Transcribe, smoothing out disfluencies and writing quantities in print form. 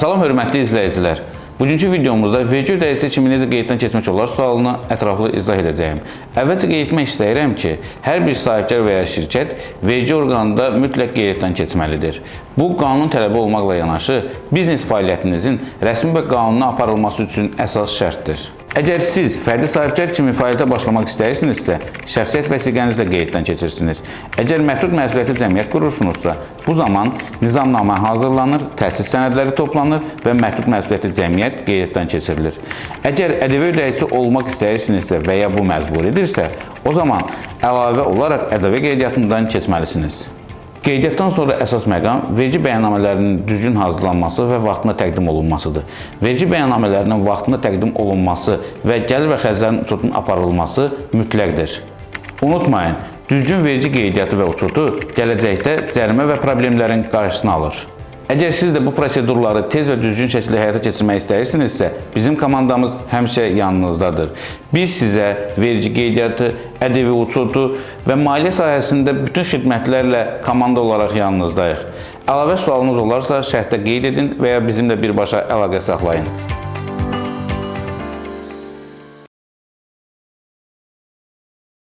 Salam hörmətli izləyicilər. Bugünkü videomuzda vergi ödəyicisi kimi necə qeyddən keçmək olar sualını ətraflı izah edəcəyim. Əvvəlcə qeyd etmək istəyirəm ki, hər bir sahibkar və ya şirkət vergi orqanında mütləq qeyddən keçməlidir. Bu, qanun tələbi olmaqla yanaşı, biznes fəaliyyətinizin rəsmi və qanuni aparılması üçün əsas şərtdir. Əgər siz fərdi sahibkar kimi fəaliyyətə başlamaq istəyirsinizsə, şəxsiyyət vəsiqənizlə qeyddən keçirsiniz. Əgər məhdud məsuliyyətli cəmiyyət qurursunuzsa, bu zaman nizamnamə hazırlanır, təhsis sənədləri toplanır və məhdud məsuliyyətli cəmiyyət qeyddən keçirilir. Əgər ƏDV ödəyicisi olmaq istəyirsinizsə və ya bu məcburidirsə, o zaman əlavə olaraq ƏDV qeydiyyatından keçməlisiniz. Qeydiyyatdan sonra əsas məqam vergi bəyannamələrinin düzgün hazırlanması və vaxtında təqdim olunmasıdır. Vergi bəyannamələrinin vaxtında təqdim olunması və gəlir və xərclərin uçotunun aparılması mütləqdir. Unutmayın, düzgün vergi qeydiyyatı və uçotu gələcəkdə cərimə və problemlərin qarşısını alır. Əgər siz də bu prosedurları tez və düzgün şəkildə həyata keçirmək istəyirsinizsə, bizim komandamız həmişə yanınızdadır. Biz sizə vergi qeydiyyatı, ƏDV uçotu və maliyyə sahəsində bütün xidmətlərlə komanda olaraq yanınızdayıq. Əlavə sualınız olarsa şərtdə qeyd edin və ya bizimlə birbaşa əlaqə saxlayın.